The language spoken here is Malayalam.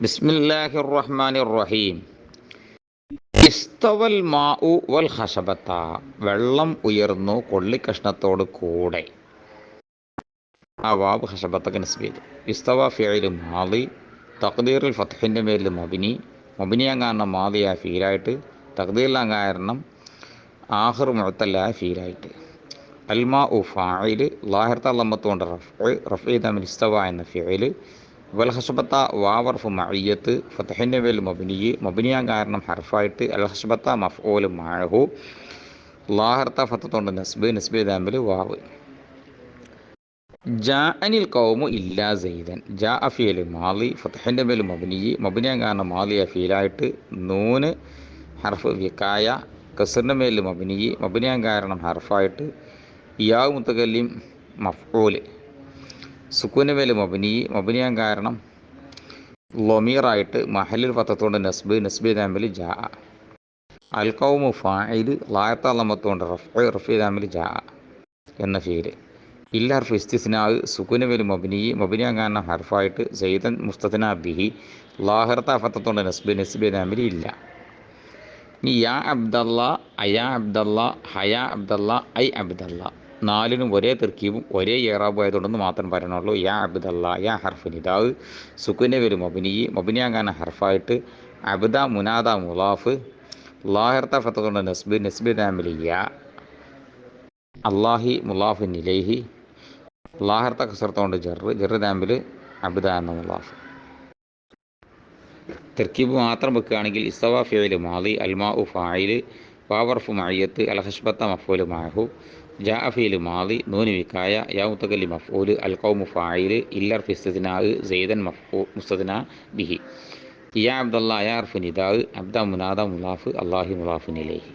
ബിസ്മില്ലാഹിർ റഹ്മാനിർ റഹീം. ഇസ്തവൽ മാഉ വൽ ഖശബത, വെള്ളം ഉയർന്നു കൊള്ളിക്കഷ്ണത്തോട് കൂടെ. ആ വാബ് ഖശബത്തക്ക് നിസ്ബ ചെയ്തു. ഇസ്തവ ഫിഇലു മാളി, തഖ്ദീറുൽ ഫത്ഹിൻ്റെ മേലിൽ മബിനിയാൻ കാരണം മാളിയായ ഫീലായിട്ട്, തഖ്ദീറിലാൻ കാരണം ആഖിർ മുഅത്തലായ ഫീലായിട്ട്. അൽമാ ഉ ഫാഇൽ, ലാഹിർത്ത ലമ്മത്തുകൊണ്ട് റഫ് ചെയ്താൽ ഇസ്തവ എന്ന ഫിഇൽ. വൽ ഖശബത്ത വാവർഫ് മഅയ്യത്ത്, ഫത്ഹിൻ്റെ മേൽ മബിനിയാൻ കാരണം ഹർഫായിട്ട്. അൽ ഖശബത്ത മഫ്ഊൽ മഅഹു, ലാഹിർത്ത ഫത്തത്തോണ്ട് നിസ്ബ് ചെയ്താൽ വാവ്. ജാഅനിൽ ഖൗമു ഇല്ലാ സൈദൻ, ജാഅ ഫിഇൽ മാളി, ഫത്ഹിൻ്റെ മേൽ മബിനിയാൻ കാരണം മാളിയ ഫീലായിട്ട്. നൂന് ഹർഫ് വികായ, കസ്റിൻ്റെ മേൽ മബിനിയാൻ കാരണം ഹർഫായിട്ട്. യാ മുത്തകല്ലിം മഫ്ഊൽ, സുക്കൂൻ്റെ മേൽ മബിനിയാൻ കാരണം ലൊമീറായിട്ട്. മഹലിൽ ഫത്തത്തോണ്ട് നിസ്ബ് ചെയ്താൽ ജാ. അൽ ഖൗമു ഫാഇൽ, ലായത്ത ലമ്മത്തുകൊണ്ട് റഫ് ചെയ്താൽ ജാ എന്ന ഫീല്. ഇല്ല ഹർഫ് ഇസ്തിസ്നാ, സുക്കൂൻ്റെ മേൽ മബിനിയാൻ കാരണം ഹർഫായിട്ട്. സൈദൻ മുസ്തസ്നാ ബിഹി, ലാഹിർത്ത ഫത്തത്തോണ്ട് നിസ്ബ് ചെയ്താൽ ഇല്ല. ഇനി യാ അബ്ദല്ല, അയാ അബ്ദല്ല, ഹയാ അബ്ദല്ല, ഐ അബ്ദല്ല, നാലിനും ഒരേ തെർക്കീബും ഒരേ ഇറാബും ആയതുകൊണ്ടെന്ന് മാത്രം പറയണുള്ളൂ. യാ അബ്ദല്ല, യാ ഹർഫ് നിദാവ്, സുക്കൂൻ്റെ മേൽ മബിനിയാൻ കാരണം ഹർഫായിട്ട്. അബ്ദ മുനാദ മുലാഫ്, ലാഹിർത്ത ഫത്തത്തോണ്ട് നിസ്ബ് ചെയ്താൽ യാ. അല്ലാഹി മുലാഫിൻ ഇലൈഹി, ലാഹിർത്ത കസറത്തോണ്ട് ജർ ദാമിൽ അബ്ദ എന്ന മുലാഫ്. തെർക്കീബ് മാത്രം വെക്കുകയാണെങ്കിൽ ഇസ്തവ ഫിഇൽ മാളി, അൽമാഉ ഫാഇൽ, വാവർഫ് മഅയ്യത്ത്, അൽ ഖശബത്ത മഫ്ഊൽ മഅഹു, ജാഅ ഫിഇൽ മാളി, നൂന് വികായ, യാ മുത്തകല്ലിം മഫ്ഊൽ, അൽ ഖൗമു ഫാഇൽ, ഇല്ല ഹർഫ് ഇസ്തിസ്നാ, സൈദൻ മുസ്തസ്നാ ബിഹി. യാ അബ്ദല്ലാ, യാ ഹർഫ് നിദാ, അബ്ദ മുനാദ മുലാഫ്, അല്ലാഹി മുലാഫിൻ ഇലൈഹി.